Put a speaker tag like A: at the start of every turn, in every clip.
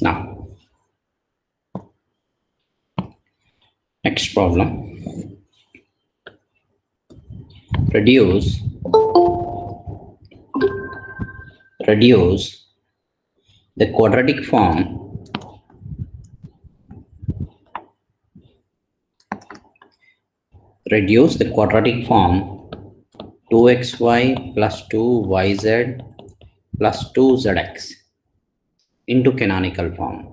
A: Now, next problem. Reduce the quadratic form reduce the quadratic form 2xy plus 2yz plus 2zx into canonical form.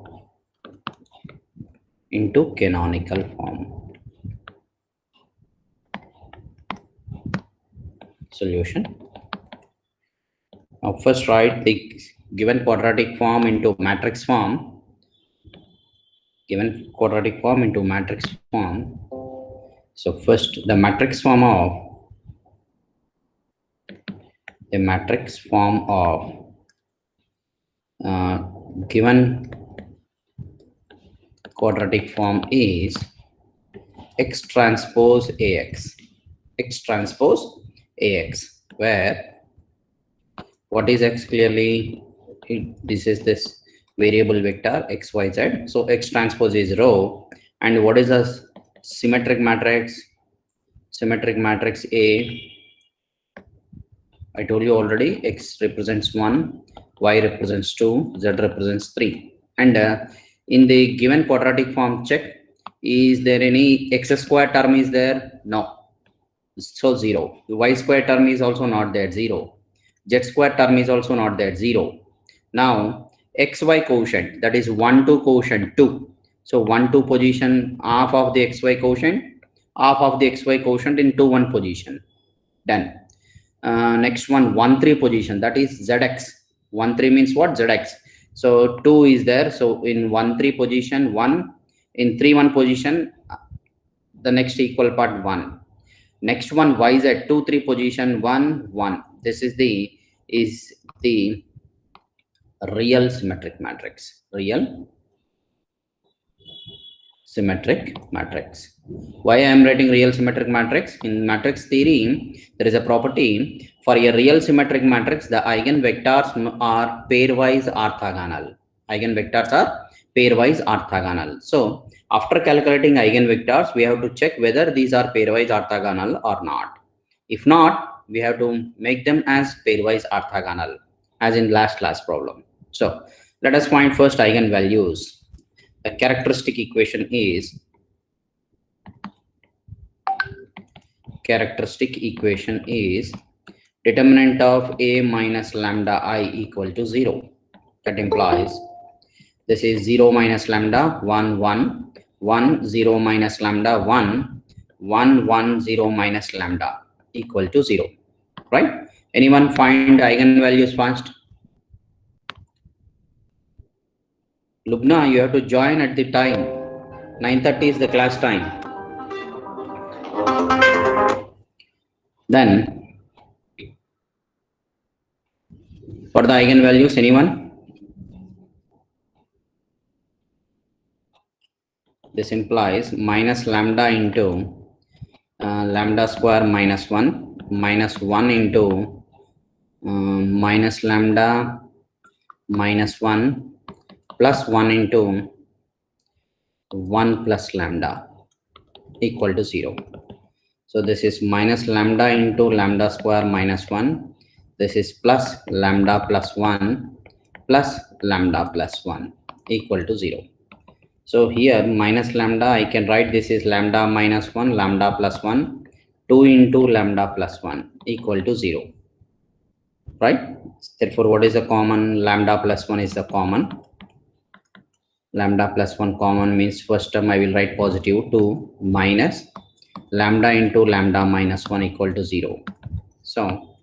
A: Solution. Now first write the given quadratic form into matrix form. So first the matrix form of given quadratic form is x transpose ax, where what is x? Clearly this is this variable vector xyz, so x transpose is rho. And what is a symmetric matrix? A, I told you already, x represents 1, y represents 2, z represents 3. And in the given quadratic form, check, is there any x square term is there? No. So 0. The y square term is also not there, 0. Z square term is also not there, 0. Now, xy quotient, that is 1, 2 quotient, 2. So 1, 2 position, half of the xy quotient, in 2, 1 position. Done. Next one, 1, 3 position, that is zx. 1, 3 means what? Zx. So 2 is there. So in 1, 3 position, 1. In 3, 1 position, the next equal part 1. Next one, yz, 2, 3 position, 1, 1. This is the real symmetric matrix. Why I am writing real symmetric matrix? In matrix theory, there is a property for a real symmetric matrix, the eigenvectors are pairwise orthogonal. So after calculating eigenvectors, we have to check whether these are pairwise orthogonal or not. If not, we have to make them as pairwise orthogonal, as in last class problem. So let us find first eigenvalues. The characteristic equation is determinant of a minus lambda I equal to 0. That implies this is 0 minus lambda 1 1 1 0 minus lambda 1 1 1 0 minus lambda equal to 0. Right? Anyone find eigenvalues first? Lubna, you have to join at the time. 9:30 is the class time. Then, for the eigenvalues, anyone? This implies minus lambda into lambda square minus 1, minus 1 into minus lambda minus 1 plus 1 into 1 plus lambda equal to 0. So this is minus lambda into lambda square minus 1. This is plus lambda plus 1 plus lambda plus 1 equal to 0. So here minus lambda, I can write this is lambda minus 1, lambda plus 1, 2 into lambda plus 1 equal to 0. Right? Therefore, what is the common? Lambda plus 1 is the common. Lambda plus 1 common means first term I will write positive 2 minus lambda into lambda minus 1 equal to 0. So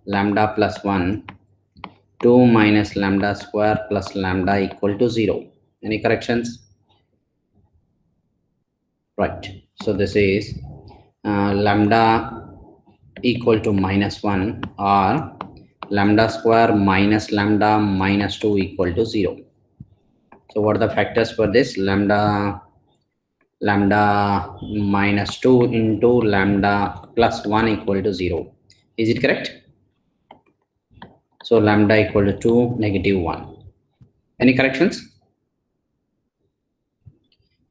A: lambda plus 1, 2 minus lambda square plus lambda equal to 0. Any corrections? Right. So this is lambda equal to minus 1 or lambda square minus lambda minus 2 equal to 0. So what are the factors for this? Lambda lambda minus 2 into lambda plus 1 equal to 0. Is it correct? So lambda equal to 2, negative 1. Any corrections?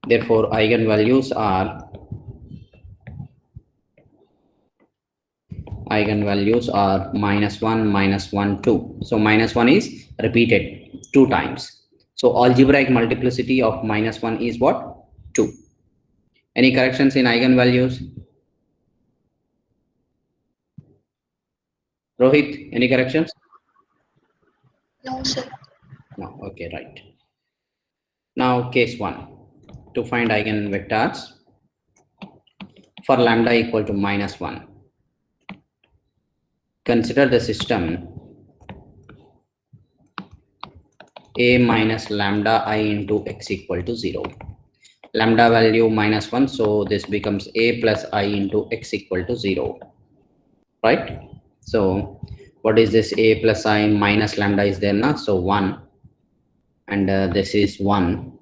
A: Therefore, eigenvalues are minus 1, minus 1, 2. So minus 1 is repeated 2 times. So algebraic multiplicity of minus 1 is what? 2. Any corrections in eigenvalues? Rohit, any corrections?
B: No, sir.
A: No. Okay, right. Now case 1. To find eigenvectors for lambda equal to minus 1. Consider the system a minus lambda I into x equal to 0. Lambda value minus 1, so this becomes a plus I into x equal to 0, right? So what is this? A plus I minus lambda is there now, so 1, and this is 1,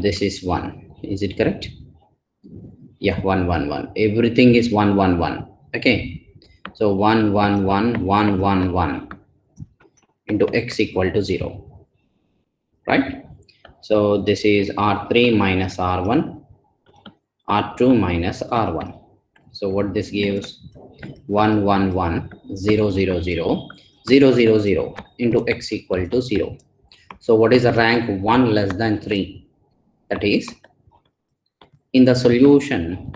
A: this is 1. Is it correct? Yeah, 1 1 1, everything is 1 1 1. Okay, so 1 1 1 1 1 1 into x equal to 0, right? So this is r3 minus r1, r2 minus r1. So what this gives? 1 1 1 0 0 0 0 0 0 into x equal to 0. So what is the rank 1 less than 3? That is, in the solution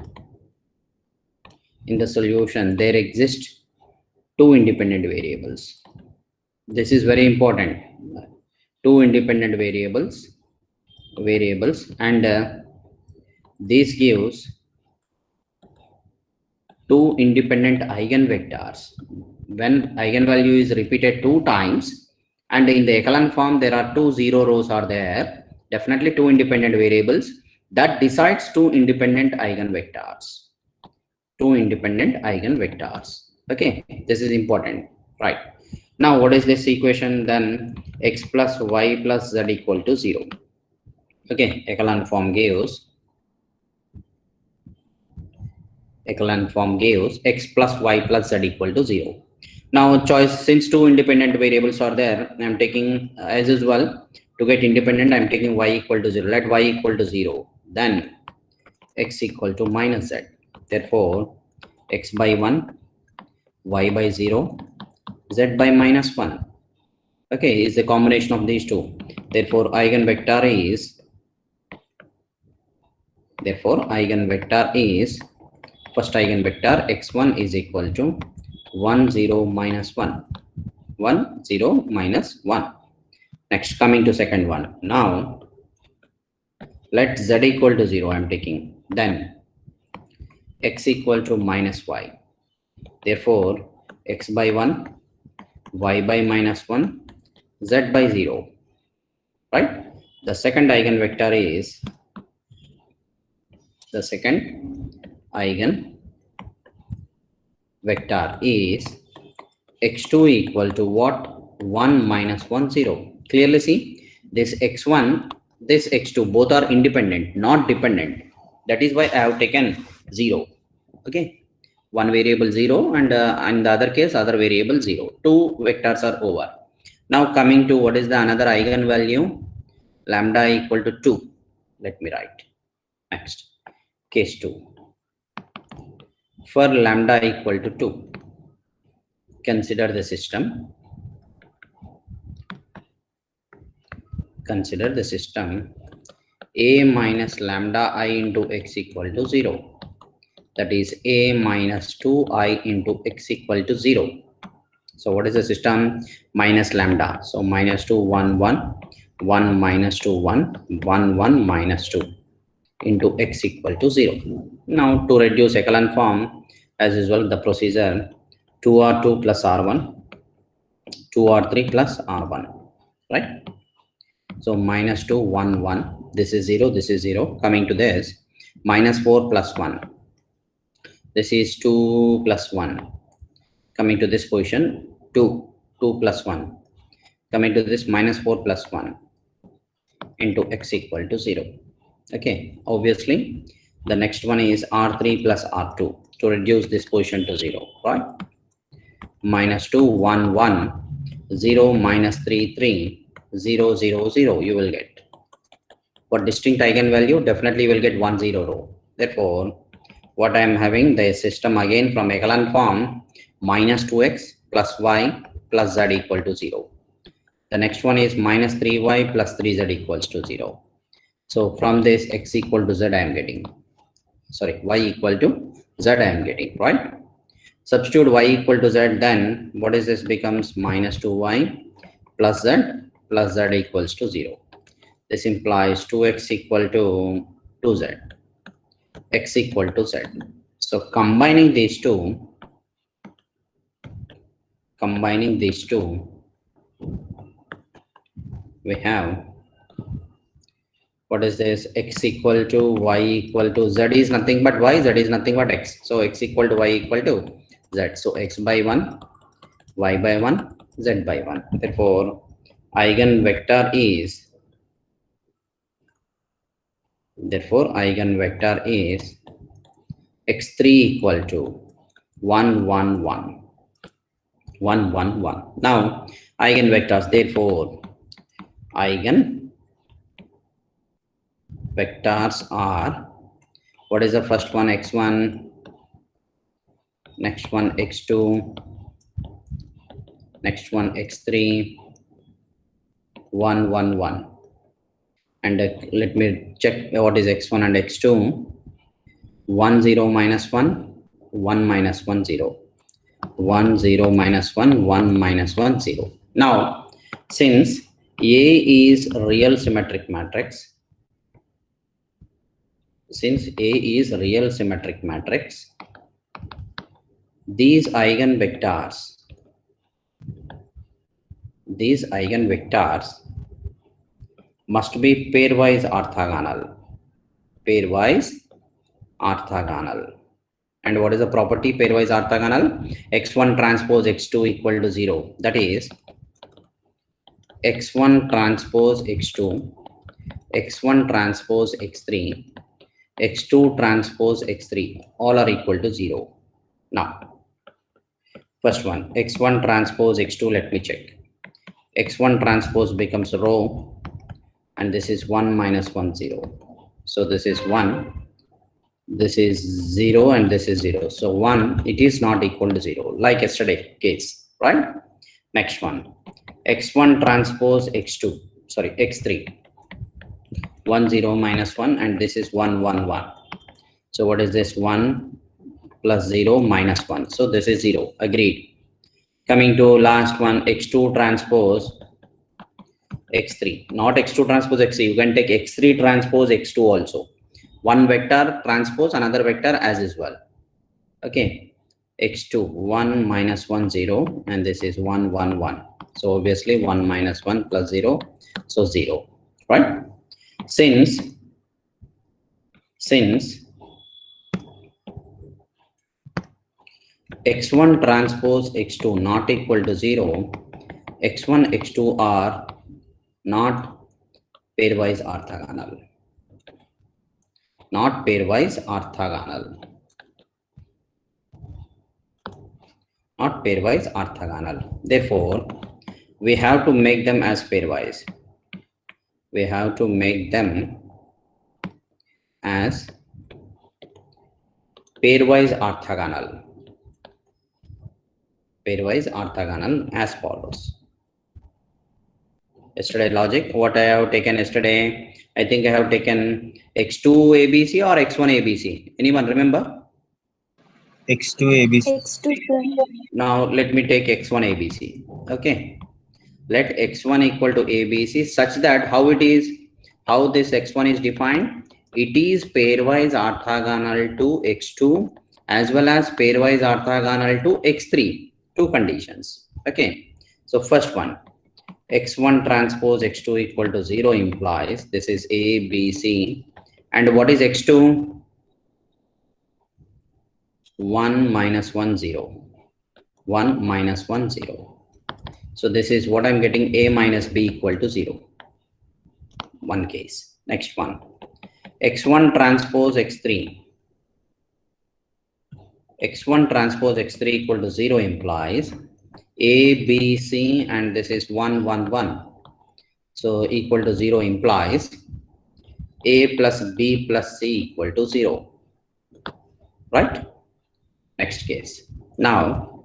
A: there exist two independent variables. This is very important. Two independent variables, and this gives two independent eigenvectors. When eigenvalue is repeated two times, and in the echelon form there are two zero rows are there, definitely two independent variables that decides two independent eigenvectors. Okay, this is important, right? Now what is this equation then? X plus y plus z equal to 0. Okay, echelon form gives x plus y plus z equal to 0. Now choice, since two independent variables are there, I am taking as usual, to get independent I am taking y equal to 0. Let y equal to 0, then x equal to minus z. Therefore x by 1, y by 0, z by minus 1. Okay, is the combination of these two. Therefore eigenvector is first eigenvector x1 is equal to 1 0 minus 1, 1 0 minus 1. Next, coming to second one. Now let z equal to 0 I am taking, then x equal to minus y. Therefore x by 1, y by minus 1, z by 0, right? The second eigenvector is x2 equal to what? 1 minus 1 0. Clearly see, this x1, this x2, both are independent, not dependent. That is why I have taken 0. Okay, one variable 0, and in the other case other variable 0. Two vectors are over. Now coming to what is the another eigenvalue? Lambda equal to 2. Let me write. Next, case 2. For lambda equal to 2, consider the system a minus lambda I into x equal to 0. That is a minus 2I into x equal to 0. So what is the system? Minus lambda. So minus 2 1 1 1 minus 2 1 1 1 minus 2 into x equal to 0. Now to reduce echelon form, as usual the procedure, 2r2 plus r1, 2r3 plus r1, right? So minus 2 1 1, this is 0, this is 0. Coming to this, minus 4 plus 1, this is 2 plus 1. Coming to this position, 2 plus 1. Coming to this, minus 4 plus 1 into x equal to 0. Okay, obviously the next one is R3 plus R2 to reduce this position to 0, right? Minus 2, 1, 1, 0, minus 3, 3, 0, 0, 0, you will get. For distinct eigenvalue, definitely will get 1, 0 row. Therefore, what I am having, the system again from echelon form, minus 2x plus y plus z equal to 0. The next one is minus 3y plus 3z equals to 0. So from this x equal to z I am getting, sorry, y equal to z I am getting, right? Substitute y equal to z, then what is this becomes minus 2y plus z equals to 0. This implies 2x equal to 2z, x equal to z. So combining these two, we have, what is this, x equal to y equal to z is nothing but y, z is nothing but x. So x equal to y equal to z. So x by 1, y by 1, z by 1. Therefore, eigenvector is x3 equal to 1, 1, 1. 1, 1, 1. Now, eigenvectors, therefore, eigenvectors are, what is the first one, x1, next one x2, next one x3, 1, 1, 1. And let me check what is x1 and x2. 1, 0, minus 1, 1, minus 1, 0. 1, 0, minus 1, 1, minus 1, 0. Now, since A is real symmetric matrix, these eigenvectors must be pairwise orthogonal. And what is the property pairwise orthogonal? x1 transpose x2 equal to 0. That is x1 transpose x2, x1 transpose x3, x2 transpose x3, all are equal to 0. Now, first one, x1 transpose x2, let me check. x1 transpose becomes row, and this is 1 minus 1, 0. So this is 1, this is 0, and this is 0. So 1, it is not equal to 0, like yesterday case, right? Next one, x1 transpose x2, sorry, x3, 1, 0, minus 1, and this is 1, 1, 1. So what is this? 1 plus 0 minus 1. So this is 0, agreed. Coming to last one, x2 transpose x3, not x2 transpose x3. You can take x3 transpose x2 also. One vector transpose another vector as is well. Okay, x2, 1 minus 1, 0, and this is 1, 1, 1. So obviously 1 minus 1 plus 0, so 0, right? Since x1 transpose x2 not equal to 0, x1, x2 are not pairwise orthogonal. Not pairwise orthogonal. Not pairwise orthogonal. Therefore, we have to make them as pairwise. We have to make them as pairwise orthogonal. Pairwise orthogonal as follows. Yesterday logic, what I have taken yesterday, I think I have taken x2 ABC or x1 ABC. Anyone remember?
C: x2 ABC.
B: X2, sir.
A: Now let me take x1 ABC. Okay. Let x1 equal to ABC such that how this x1 is defined? It is pairwise orthogonal to x2 as well as pairwise orthogonal to x3. Two conditions. Okay. So first one, x1 transpose x2 equal to 0 implies this is A, B, C. And what is x2? 1 minus 1, 0. 1 minus 1, 0. So this is what I'm getting, A minus B equal to 0. One case. Next one. x1 transpose x3. x1 transpose x3 equal to 0 implies a, b, c, and this is 1, 1, 1. So equal to 0 implies a plus b plus c equal to 0. Right? Next case. Now,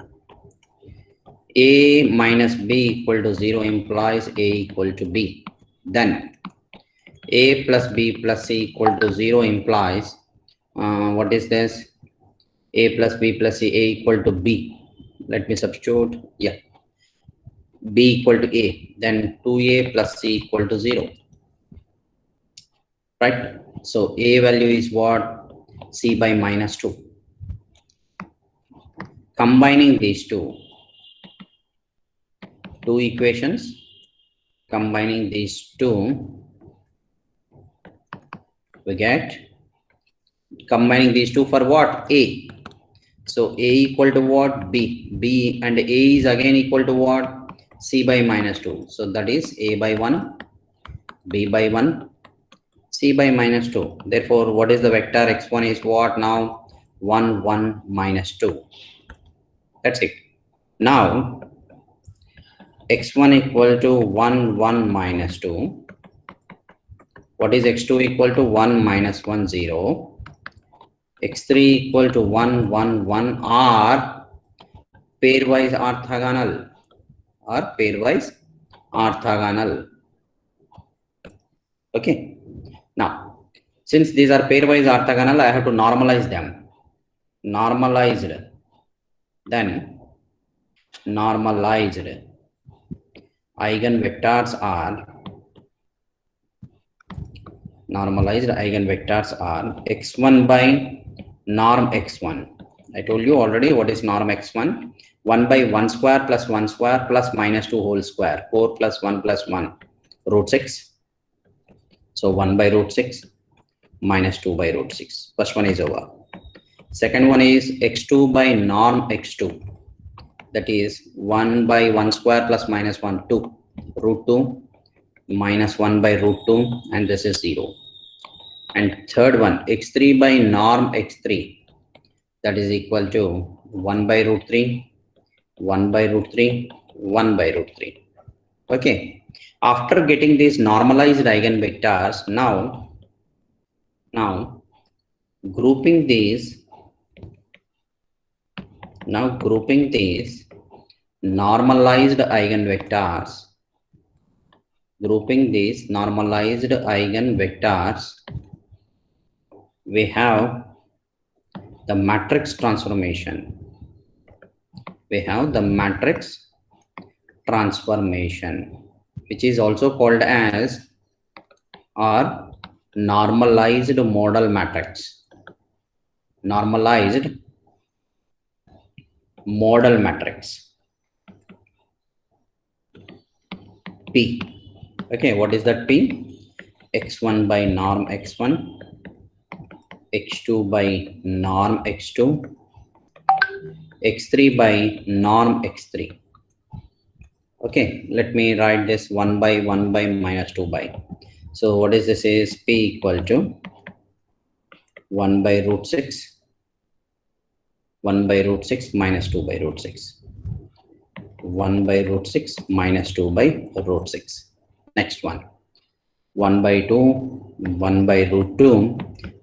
A: a minus b equal to 0 implies a equal to b. Then, a plus b plus c equal to 0 implies, what is this? A plus b plus c, a equal to b. Let me substitute. Yeah. B equal to a. Then 2a plus c equal to 0. Right? So, a value is what? C by minus 2. Combining these two equations, combining these two, we get, combining these two for what? A. So a equal to what? B. B and a is again equal to what? C by minus 2. So that is a by 1, b by 1, c by minus 2. Therefore, what is the vector? X1 is what now? 1, 1, minus 2. That's it. Now, x1 equal to 1, 1, minus 2. What is x2 equal to 1, minus 1, 0. x3 equal to 1, 1, 1 are pairwise orthogonal. Okay. Now, since these are pairwise orthogonal, I have to normalize them. Normalized. Then, normalized eigenvectors are x1 by norm x1. I told you already what is norm x1. 1 by 1 square plus 1 square plus minus 2 whole square. 4 plus 1 plus 1. Root 6. So 1 by root 6 minus 2 by root 6. First one is over. Second one is x2 by norm x2. That is 1 by 1 square plus minus 1, 2. Root 2 minus 1 by root 2, and this is 0. And third one, x3 by norm x3. That is equal to 1 by root 3, 1 by root 3, 1 by root 3. Okay. After getting these normalized eigenvectors, now grouping these normalized eigenvectors, we have the matrix transformation. Which is also called as or normalized model matrix. Normalized model matrix. P. Okay, what is that P? x1 by norm x1, x2 by norm x2, x3 by norm x3. Okay, let me write this 1 by minus 2 by. So what is this is P equal to 1 by root 6, 1 by root 6 minus 2 by root 6. 1 by root 6 minus 2 by root 6. Next one. 1 by 2, 1 by root 2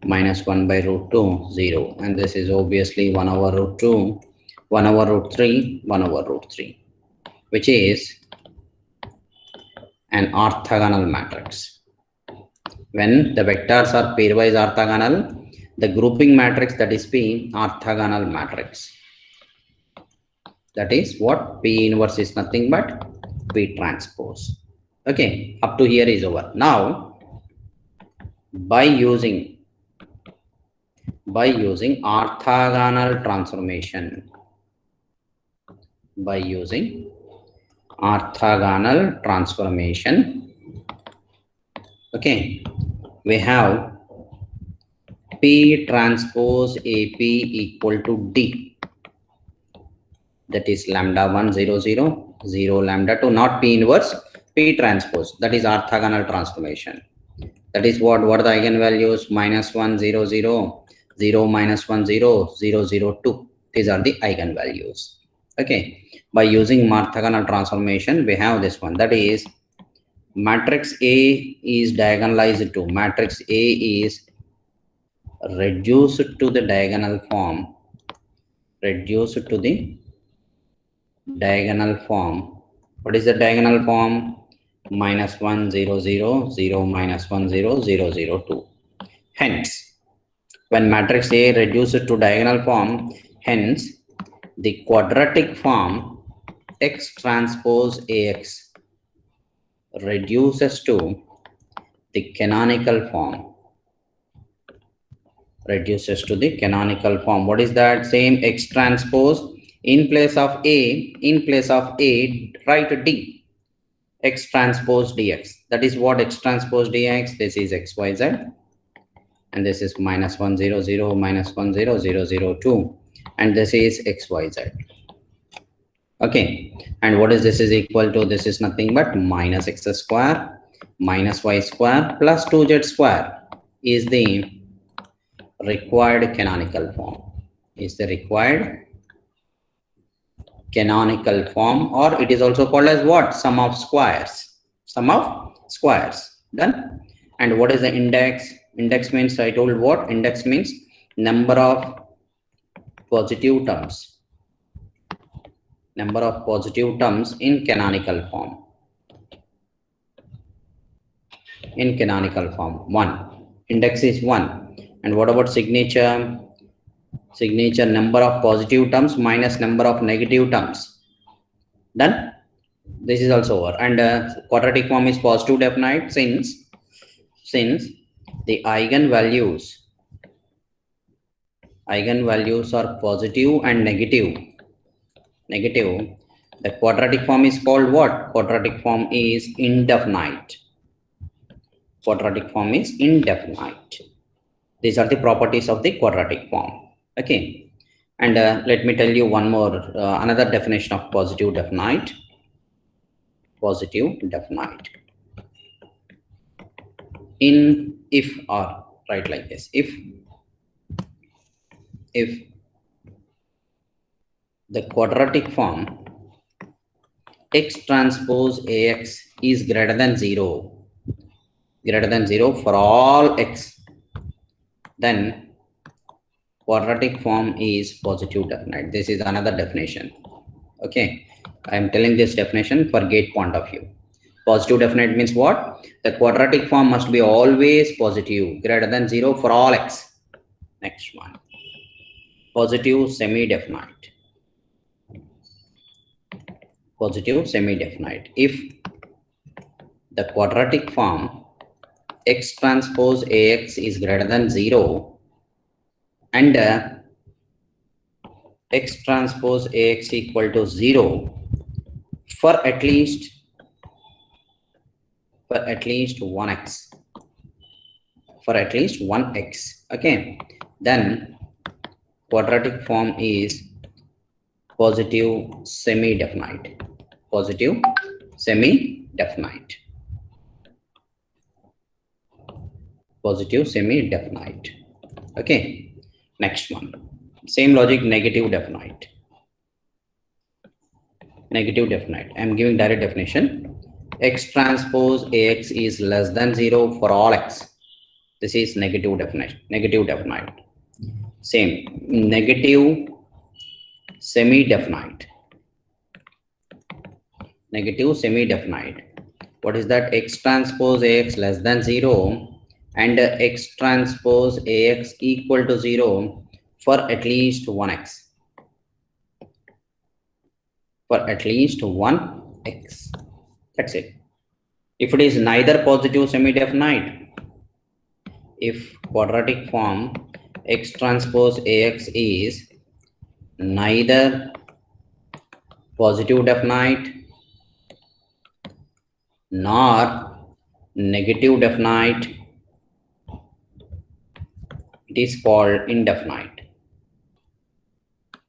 A: minus 1 by root 2, 0. And this is obviously 1 over root 2, 1 over root 3, 1 over root 3. Which is an orthogonal matrix. When the vectors are pairwise orthogonal, the grouping matrix, that is P, orthogonal matrix. That is what? P inverse is nothing but P transpose. Okay, up to here is over. Now, by using orthogonal transformation, okay, we have P transpose AP equal to D. That is lambda 1, 0, 0, 0, lambda 2, not P inverse, P transpose. That is orthogonal transformation. That is what are the eigenvalues? -1, 0, 0, 0, -1, 0, 0, 0, 2. These are the eigenvalues. Okay. By using orthogonal transformation, we have this one. That is, matrix A is diagonalized to matrix A is reduced to the diagonal form. Reduced to the diagonal form. What is the diagonal form? -1, 0, 0, 0, -1, 0, 0, 0, 2. Hence, when matrix A reduces to diagonal form, hence the quadratic form X transpose AX reduces to the canonical form. Reduces to the canonical form. What is that? Same X transpose. In place of A, write D. X transpose dx. That is what X transpose dx. This is xyz, and this is -1, 0, 0, -1, 0, 0, 0, 2, and this is xyz. Okay, and what is this is equal to? This is nothing but minus x square minus y square plus 2z square is the required canonical form. Is the required canonical form, or it is also called as what? Sum of squares. Sum of squares. Done. And what is the index? Index means, I told what? Index means number of positive terms. Number of positive terms in canonical form. In canonical form, 1. Index is 1. And what about signature? Signature, number of positive terms minus number of negative terms. Done. This is also over. And quadratic form is positive definite since the eigenvalues are positive and negative. The quadratic form is called what? Quadratic form is indefinite. Quadratic form is indefinite. These are the properties of the quadratic form. Okay. And let me tell you one more, another definition of positive definite. Positive definite. In if or write like this. If the quadratic form X transpose AX is greater than 0 for all X, then quadratic form is positive definite. This is another definition. Okay, I am telling this definition for gate point of view. Positive definite means what? The quadratic form must be always positive, greater than 0 for all X. Next one, positive semi-definite. Positive semi-definite. If the quadratic form X transpose AX is greater than 0 and X transpose AX equal to 0 for at least 1x. For at least 1x. Okay, then quadratic form is positive semi-definite. Positive semi-definite. Positive semi-definite. Okay, next one. Same logic, negative definite. Negative definite. I am giving direct definition. X transpose AX is less than 0 for all X. This is negative definite. Negative definite. Same, negative semi-definite. Negative semi-definite. What is that? X transpose AX less than 0 and X transpose AX equal to 0 for at least 1x. For at least 1x. That's it. If it is neither positive semi-definite, if quadratic form X transpose AX is neither positive definite nor negative definite, it is called indefinite.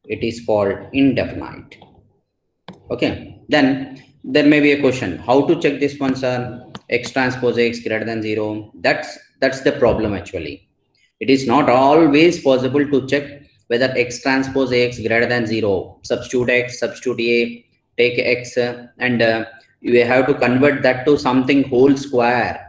A: It is called indefinite. Okay, then there may be a question, how to check this one, sir? x transpose x greater than 0. That's the problem actually. It is not always possible to check whether x transpose x greater than 0. Substitute x, substitute a, take x, and you have to convert that to something whole square.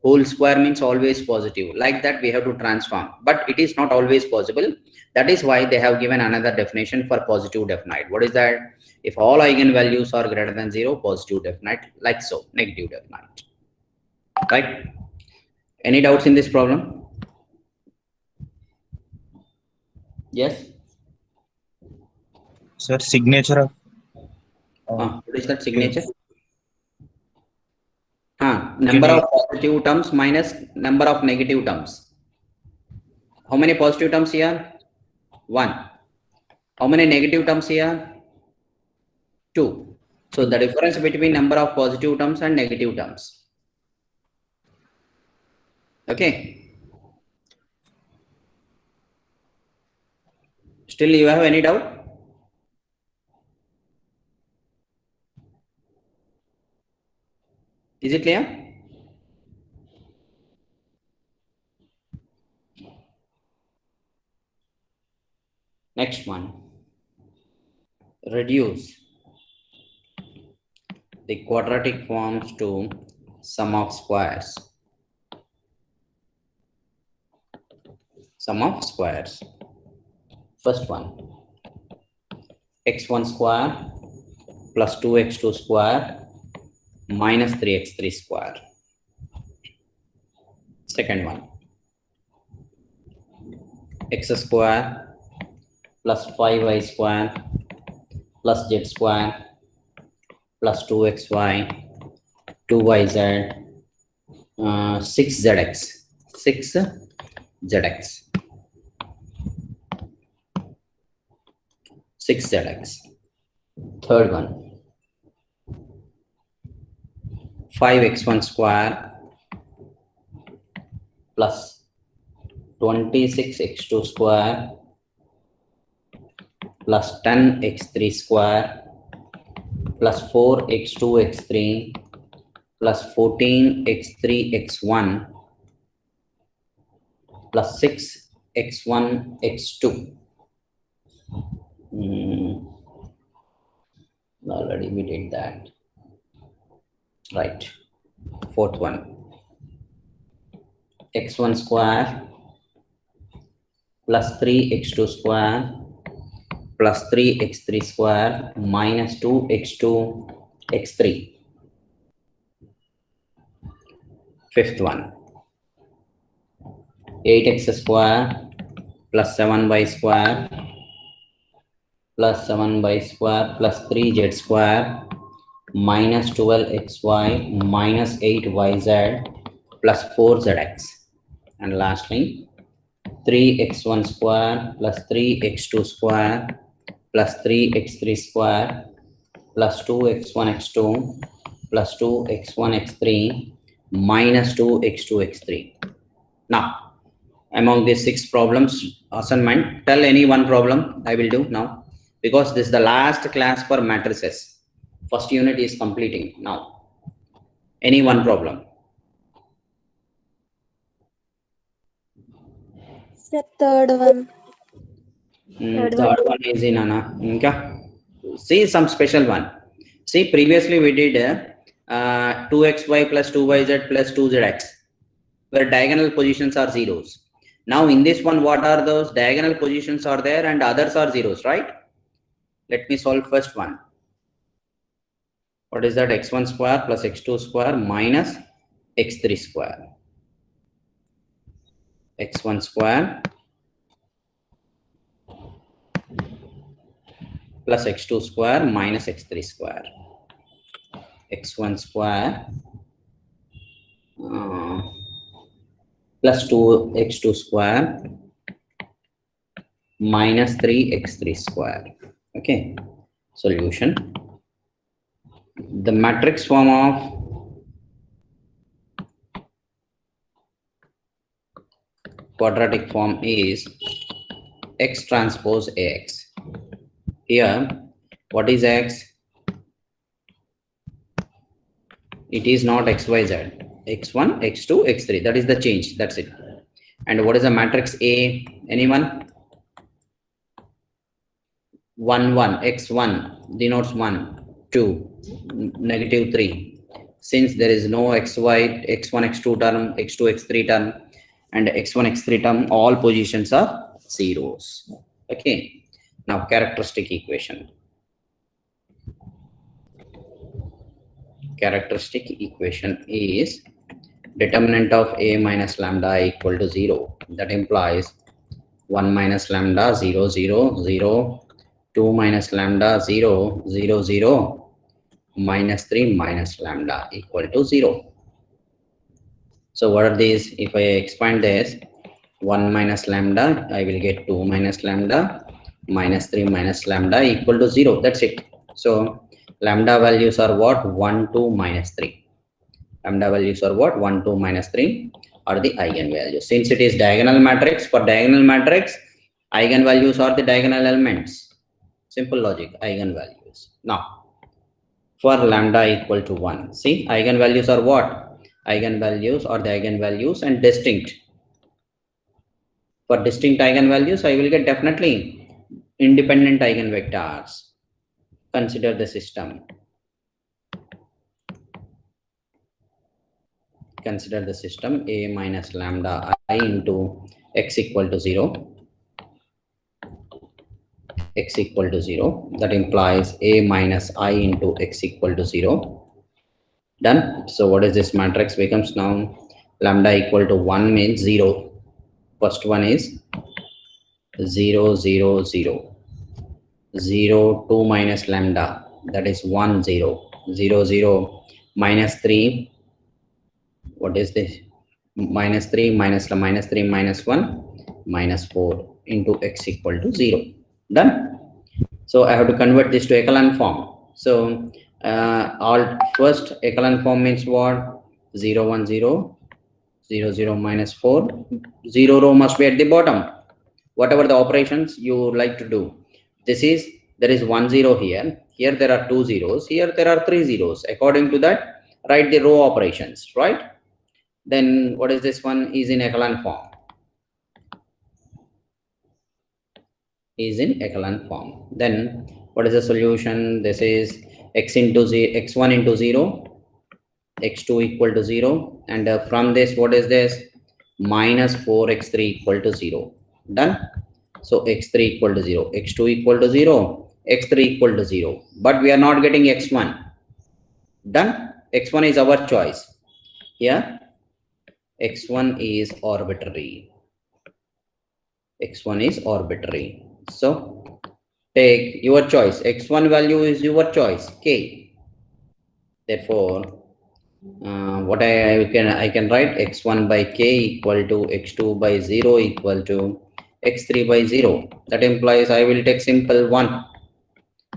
A: Whole square means always positive. Like that we have to transform, but it is not always possible. That is why they have given another definition for positive definite. What is that? If all eigenvalues are greater than 0, positive definite, like so. Negative definite, right? Any doubts in this problem? Yes.
C: Sir, signature of
A: What is that
C: okay.
A: signature? Number of positive terms minus number of negative terms. How many positive terms here? 1. How many negative terms here? 2. So the difference between number of positive terms and negative terms. Okay. Still you have any doubt? Is it clear? Next one. Reduce the quadratic forms to sum of squares. Sum of squares. First one. x1 square plus 2x2 square minus 3x3 square. Second one. X square plus 5y square plus z square plus 2xy 2yz 6zx 6zx 6zx. Third one. 5x1 square plus 26x2 square plus 10x3 square plus 4x2x3 plus 14x3x1 plus 6x1x2. Already we did that. Right. Fourth one. x1 square plus 3x2 square plus 3x3 square minus 2x2 x3. Fifth one. 8x square plus 7y square plus 7y square plus 3z square minus 12xy minus 8yz plus 4zx. And lastly, 3x1 square plus 3x2 square plus 3x3 square plus 2x1 x2 plus 2x1 x3 minus 2x2 x3. Now, among these 6 problems assignment, tell any one problem I will do now, because this is the last class for matrices. First unit is completing now. Any one problem.
B: The third one.
A: Third one is in Anna. Okay. See some special one. See, previously we did 2xy plus 2yz plus 2zx, where diagonal positions are zeros. Now in this one, what are those? Diagonal positions are there and others are zeros, right? Let me solve first one. What is that? x1 square plus x2 square minus x3 square. x1 square plus x2 square minus x3 square. x1 square plus 2x2 square minus 3x3 square. Okay. Solution. The matrix form of quadratic form is x transpose ax. Here, what is x? It is not xyz. X1, x2, x3. That is the change. That's it. And what is the matrix A? Anyone? 1, 1. X1 denotes 1, 2, negative 3. Since there is no xy, x1, x2 term, x2, x3 term, and x1, x3 term, all positions are zeros. Okay. Now, characteristic equation. Characteristic equation is determinant of a minus lambda equal to 0. That implies 1 minus lambda 0, 0, 0, 2 minus lambda 0, 0, 0, minus 3 minus lambda equal to 0. So what are these? If I expand this, 1 minus lambda, I will get 2 minus lambda, minus 3 minus lambda equal to 0. That's it. So lambda values are what? 1, 2, minus 3. Lambda values are what? 1, 2, minus 3 are the eigenvalues. Since it is diagonal matrix, for diagonal matrix, eigenvalues are the diagonal elements. Simple logic, eigenvalues. Now, for lambda equal to 1, see, eigenvalues are what? Eigenvalues are the eigenvalues and distinct. For distinct eigenvalues, I will get definitely independent eigenvectors. Consider the system. Consider the system a minus lambda I into x equal to 0. X equal to 0. That implies a minus I into x equal to 0. Done. So what is this matrix becomes now? Lambda equal to 1 means 0. First one is 0, 0, 0. 0, 2 minus lambda. That is 1, 0. 0, 0. Minus 3. What is this? Minus 3 minus 3 minus 1 minus 4 into x equal to 0. Done. So I have to convert this to echelon form. So all first echelon form means what? 0, 1, 0, 0, 0, minus 4. 0 row must be at the bottom. Whatever the operations you like to do. This is, there is 1 0 here. Here there are 2 zeros. Here there are 3 zeros. According to that, write the row operations, right? Then what is this one? Is in echelon form. Is in echelon form. Then what is the solution? This is x into x1 into 0, x2 equal to 0, and from this, what is this? Minus 4x3 equal to 0. Done. So x3 equal to 0, x2 equal to 0, x3 equal to 0, but we are not getting x1. Done. X1 is our choice. Here x1 is arbitrary. X1 is arbitrary. So take your choice. X1 value is your choice, k. Therefore, what I can write x1 by k equal to x2 by 0 equal to x3 by 0. That implies I will take simple 1.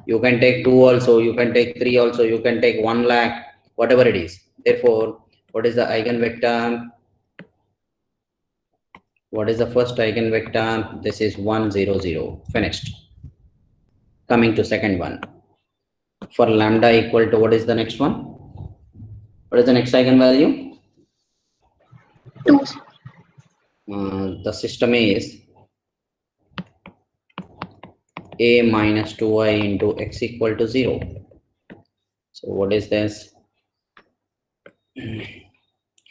A: You can take 2 also, you can take 3 also, you can take 1 lakh, whatever it is. Therefore, what is the eigenvector? What is the first eigenvector? This is 1, 0, 0. Finished. Coming to second one. For lambda equal to, what is the next one? What is the next eigenvalue?
B: 2.
A: The system is a minus 2i into x equal to 0. So what is this?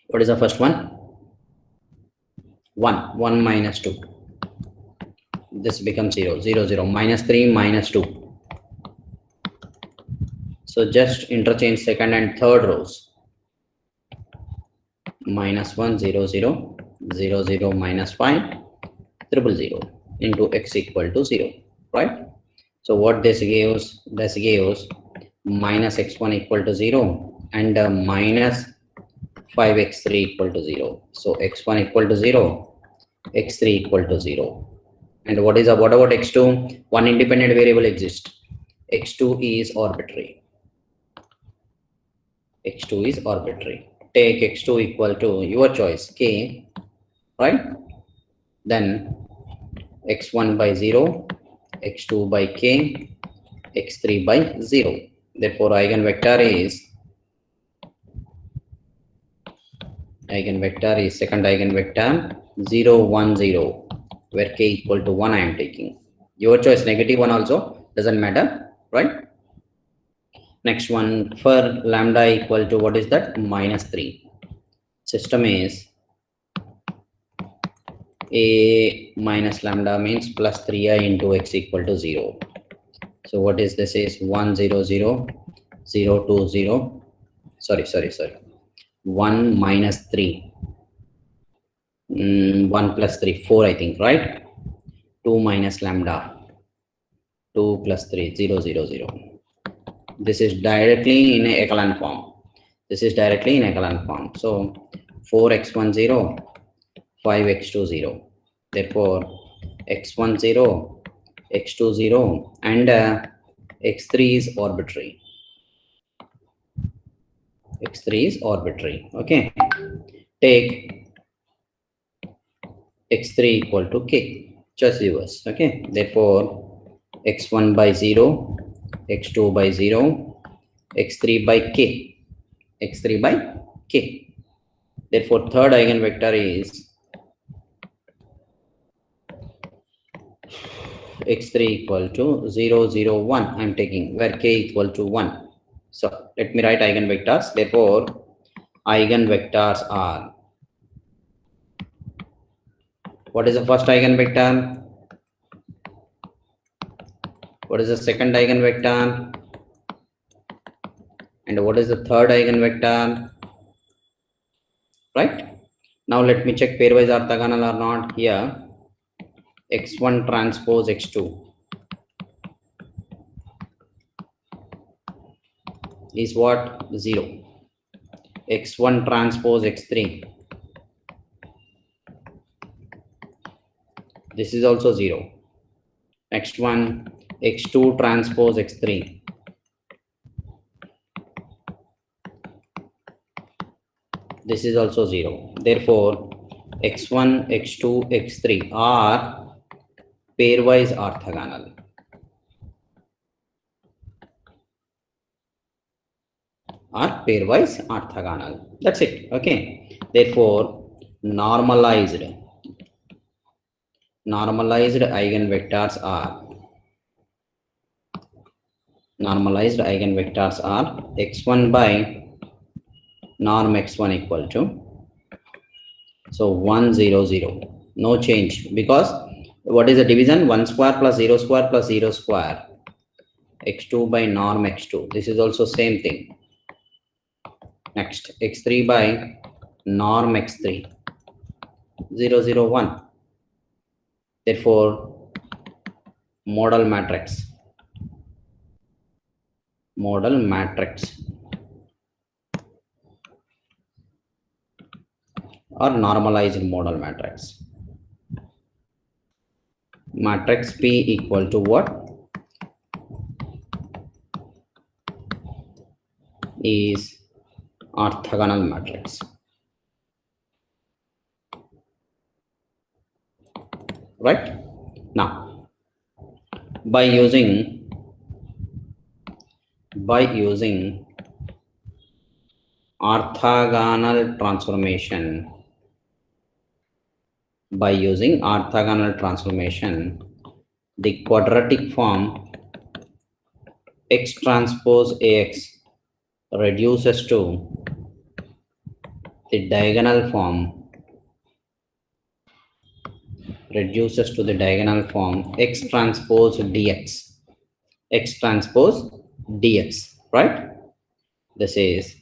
A: What is the first one? 1 minus 2. This becomes 0, 0, 0, minus 3 minus 2. So just interchange second and third rows. Minus 1, 0, 0, 0, 0, minus 5, 0, 0 into x equal to 0, right? So what this gives? This gives minus x1 equal to 0 and minus 5x3 equal to 0. So x1 equal to 0, x3 equal to 0. And what about x2? One independent variable exists. x2 is arbitrary. x2 is arbitrary. Take x2 equal to your choice, k, right? Then x1 by 0, x2 by k, x3 by 0. Therefore, eigenvector is eigenvector is second eigenvector 0 1 0, where k equal to 1 I am taking. Your choice, negative one also doesn't matter, right? Next one, for lambda equal to what is that, -3, system is a minus lambda means plus 3i into x equal to 0. So what is this is 1 0 0 0 2 0, sorry 1 minus 3, 1 plus 3 4 I think, right? 2 minus lambda, 2 plus 3 0 0 0. This is directly in a echelon form. This is directly in echelon form. So 4x1 0, 5x2 0. Therefore x1 0, x2 0, and x3 is arbitrary. X3 is arbitrary. Okay. Take x3 equal to k. Just yours. Okay. Therefore x1 by 0, x2 by 0, x3 by k, x3 by k. Therefore third eigenvector is x3 equal to 0 0 1 I am taking, where k equal to 1. So let me write eigenvectors. Therefore eigenvectors are, what is the first eigenvector, what is the second eigenvector, and what is the third eigenvector, right? Now let me check pairwise orthogonal or not. Here x1 transpose x2 is what, 0. x1 transpose x3, this is also 0. Next one, x2 transpose x3, this is also 0. Therefore x1 x2 x3 are pairwise orthogonal. Are pairwise orthogonal. That's it. Okay. Therefore normalized eigenvectors are x1 by norm x1 equal to, so 1 0 0, no change, because what is the division, 1 square plus 0 square plus 0 square, x2 by norm x2, this is also same thing. Next x3 by norm x3, 0 0 1. Therefore modal matrix or normalized modal matrix. Matrix P equal to what, is orthogonal matrix. Right? Now by using orthogonal transformation, the quadratic form x transpose ax reduces to the diagonal form x transpose dx, right? This is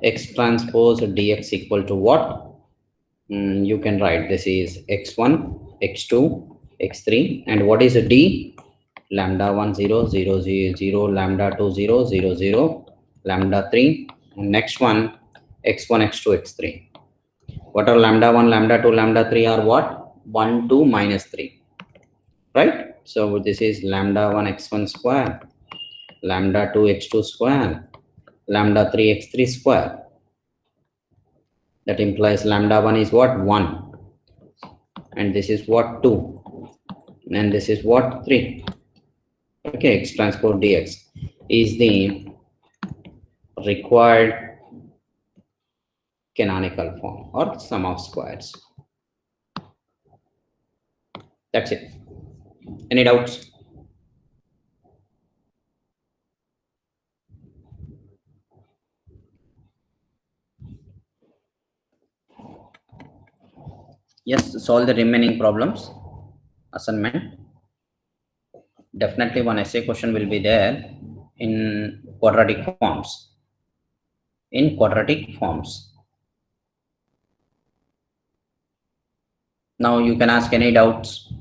A: x transpose dx equal to what, you can write this is x1 x2 x3, and what is a d, lambda 1 0 0 0 0, lambda 2 0 0 0, lambda 3, and next one x1 x2 x3. What are lambda 1 lambda 2 lambda 3 are what, 1 2 minus 3, right? So this is lambda 1 x1 square, lambda 2 x2 square, lambda 3 x3 square. That implies lambda 1 is what, 1, and this is what, 2, and this is what, 3. Okay, x transpose dx is the required canonical form or sum of squares. That's it. Any doubts? Yes, solve the remaining problems. Assignment. Definitely one essay question will be there in quadratic forms. In quadratic forms. Now you can ask any doubts.